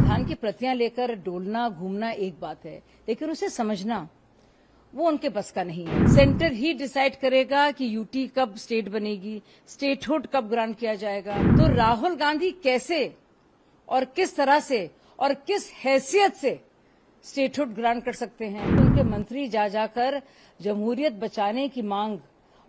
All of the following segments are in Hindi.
संविधान की प्रतियां लेकर डोलना घूमना एक बात है, लेकिन उसे समझना वो उनके बस का नहीं है। सेंटर ही डिसाइड करेगा कि यूटी कब स्टेट बनेगी, स्टेटहुड कब ग्रांट किया जाएगा। तो राहुल गांधी कैसे और किस तरह से और किस हैसियत से स्टेटहुड ग्रांट कर सकते हैं? उनके मंत्री जा जाकर जमहूरियत बचाने की मांग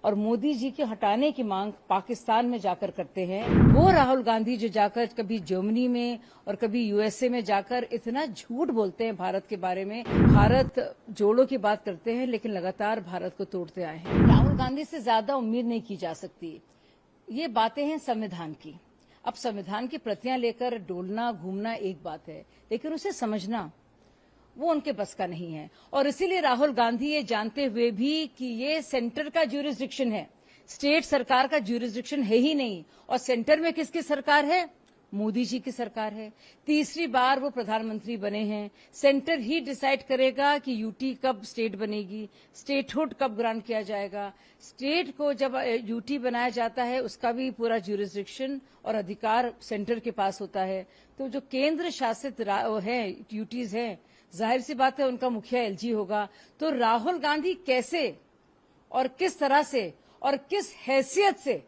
और मोदी जी के हटाने की मांग पाकिस्तान में जाकर करते हैं। वो राहुल गांधी जो जाकर कभी जर्मनी में और कभी यूएसए में जाकर इतना झूठ बोलते हैं भारत के बारे में। भारत जोड़ों की बात करते हैं, लेकिन लगातार भारत को तोड़ते आए हैं। राहुल गांधी से ज्यादा उम्मीद नहीं की जा सकती। ये बातें हैं संविधान की। अब संविधान की प्रतियां लेकर डोलना घूमना एक बात है, लेकिन उसे समझना वो उनके बस का नहीं है। और इसीलिए राहुल गांधी ये जानते हुए भी कि ये सेंटर का ज्यूरिसडिक्शन है, स्टेट सरकार का ज्यूरिसडिक्शन है ही नहीं, और सेंटर में किसकी सरकार है? मोदी जी की सरकार है। तीसरी बार वो प्रधानमंत्री बने हैं। सेंटर ही डिसाइड करेगा कि यूटी कब स्टेट बनेगी, स्टेटहुड कब ग्रांट किया जाएगा। स्टेट को जब यूटी बनाया जाता है उसका भी पूरा ज्यूरिसडिक्शन और अधिकार सेंटर के पास होता है। तो जो केंद्र शासित है यूटीज हैं, जाहिर सी बात है उनका मुखिया एलजी होगा। तो राहुल गांधी कैसे और किस तरह से और किस हैसियत से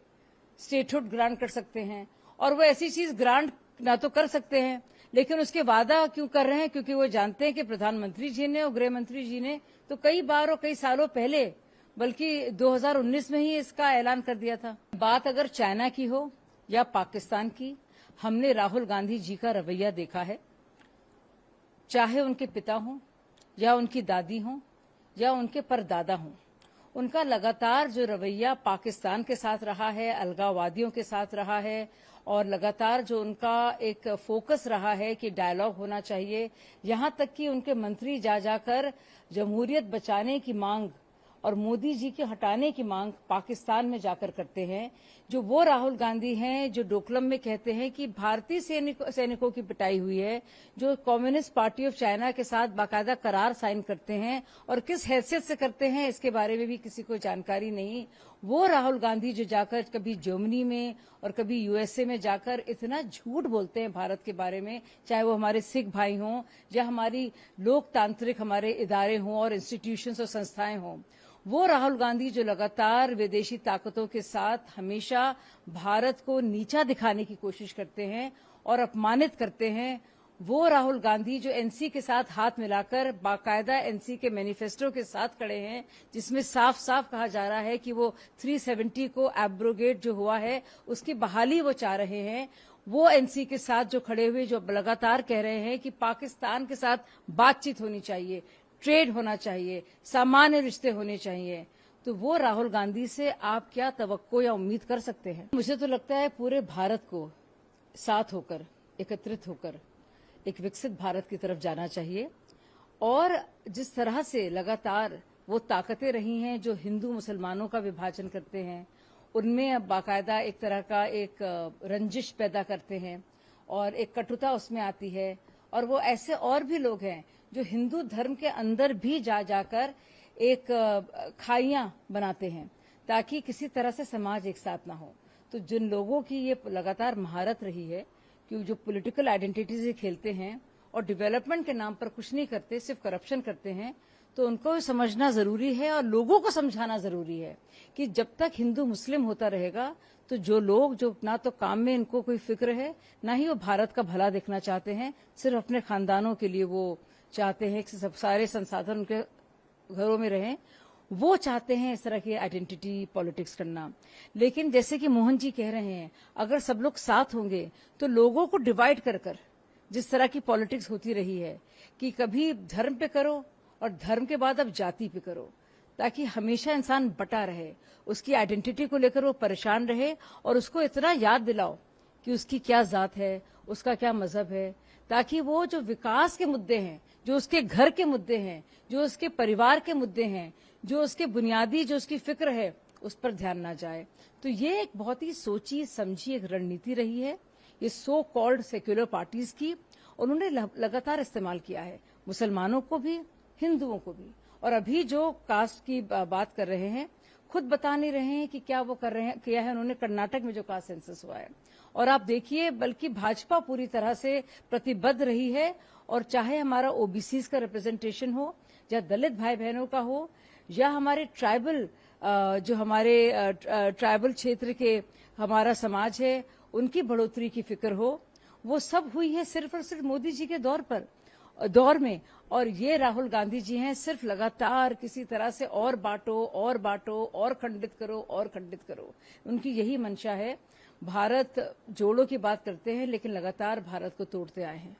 स्टेटहुड ग्रांट कर सकते हैं? और वो ऐसी चीज ग्रांट ना तो कर सकते हैं, लेकिन उसके वादा क्यों कर रहे हैं? क्योंकि वो जानते हैं कि प्रधानमंत्री जी ने और गृह मंत्री जी ने तो कई बार और कई सालों पहले, बल्कि 2019 में ही इसका ऐलान कर दिया था। बात अगर चाइना की हो या पाकिस्तान की, हमने राहुल गांधी जी का रवैया देखा है। चाहे उनके पिता हों या उनकी दादी हों या उनके परदादा हों, उनका लगातार जो रवैया पाकिस्तान के साथ रहा है, अलगाववादियों के साथ रहा है, और लगातार जो उनका एक फोकस रहा है कि डायलॉग होना चाहिए, यहां तक कि उनके मंत्री जा जाकर जमहूरियत बचाने की मांग और मोदी जी के हटाने की मांग पाकिस्तान में जाकर करते हैं। जो वो राहुल गांधी हैं जो डोकलम में कहते हैं कि भारतीय सैनिकों की पिटाई हुई है, जो कम्युनिस्ट पार्टी ऑफ चाइना के साथ बाकायदा करार साइन करते हैं, और किस हैसियत से करते हैं इसके बारे में भी किसी को जानकारी नहीं। वो राहुल गांधी जो जाकर कभी जर्मनी में और कभी यूएसए में जाकर इतना झूठ बोलते हैं भारत के बारे में, चाहे वो हमारे सिख भाई हों या हमारी लोकतांत्रिक हमारे इदारे हों और इंस्टीट्यूशंस और संस्थाएं हों। वो राहुल गांधी जो लगातार विदेशी ताकतों के साथ हमेशा भारत को नीचा दिखाने की कोशिश करते हैं और अपमानित करते हैं, वो राहुल गांधी जो एनसी के साथ हाथ मिलाकर बाकायदा एनसी के मैनिफेस्टो के साथ खड़े हैं, जिसमें साफ साफ कहा जा रहा है कि वो 370 को एब्रोगेट जो हुआ है उसकी बहाली वो चाह रहे हैं। वो एनसी के साथ जो खड़े हुए जो लगातार कह रहे हैं कि पाकिस्तान के साथ बातचीत होनी चाहिए, ट्रेड होना चाहिए, सामान्य रिश्ते होने चाहिए। तो वो राहुल गांधी से आप क्या तवक्को या उम्मीद कर सकते हैं? मुझे तो लगता है पूरे भारत को साथ होकर, एकत्रित होकर एक विकसित भारत की तरफ जाना चाहिए। और जिस तरह से लगातार वो ताकतें रही हैं जो हिंदू मुसलमानों का विभाजन करते हैं, उनमें अब बाकायदा एक तरह का एक रंजिश पैदा करते हैं और एक कटुता उसमें आती है। और वो ऐसे और भी लोग हैं जो हिंदू धर्म के अंदर भी जा जाकर एक खाइयां बनाते हैं ताकि किसी तरह से समाज एक साथ ना हो। तो जिन लोगों की ये लगातार महारत रही है कि जो पॉलिटिकल आइडेंटिटी से खेलते हैं और डेवलपमेंट के नाम पर कुछ नहीं करते, सिर्फ करप्शन करते हैं, तो उनको समझना जरूरी है और लोगों को समझाना जरूरी है कि जब तक हिंदू मुस्लिम होता रहेगा तो जो लोग जो ना तो काम में इनको कोई फिक्र है, ना ही वो भारत का भला देखना चाहते हैं, सिर्फ अपने खानदानों के लिए वो चाहते हैं कि सब सारे संसाधन उनके घरों में रहें, वो चाहते हैं इस तरह की आइडेंटिटी पॉलिटिक्स करना। लेकिन जैसे कि मोहन जी कह रहे हैं, अगर सब लोग साथ होंगे तो लोगों को डिवाइड कर कर जिस तरह की पॉलिटिक्स होती रही है कि कभी धर्म पे करो और धर्म के बाद अब जाति पे करो, ताकि हमेशा इंसान बटा रहे, उसकी आइडेंटिटी को लेकर वो परेशान रहे और उसको इतना याद दिलाओ कि उसकी क्या जात है, उसका क्या मजहब है, ताकि वो जो विकास के मुद्दे हैं, जो उसके घर के मुद्दे हैं, जो उसके परिवार के मुद्दे हैं, जो उसके बुनियादी जो उसकी फिक्र है, उस पर ध्यान ना जाए। तो ये एक बहुत ही सोची समझी एक रणनीति रही है ये सो कॉल्ड सेक्युलर पार्टीज की। उन्होंने लगातार इस्तेमाल किया है, मुसलमानों को भी, हिंदुओं को भी। और अभी जो कास्ट की बात कर रहे हैं, खुद बता नहीं रहे हैं कि क्या वो कर रहे हैं, किया है उन्होंने कर्नाटक में जो कास्ट सेंसस हुआ है, और आप देखिए बल्कि भाजपा पूरी तरह से प्रतिबद्ध रही है, और चाहे हमारा ओबीसी का रिप्रेजेंटेशन हो, या दलित भाई बहनों का हो, या हमारे ट्राइबल जो हमारे ट्राइबल क्षेत्र के हमारा समाज है उनकी बढ़ोतरी की फिक्र हो, वो सब हुई है सिर्फ और सिर्फ मोदी जी के दौर में। और ये राहुल गांधी जी हैं, सिर्फ लगातार किसी तरह से और बांटो और खंडित करो। उनकी यही मंशा है। भारत जोड़ों की बात करते हैं लेकिन लगातार भारत को तोड़ते आए हैं।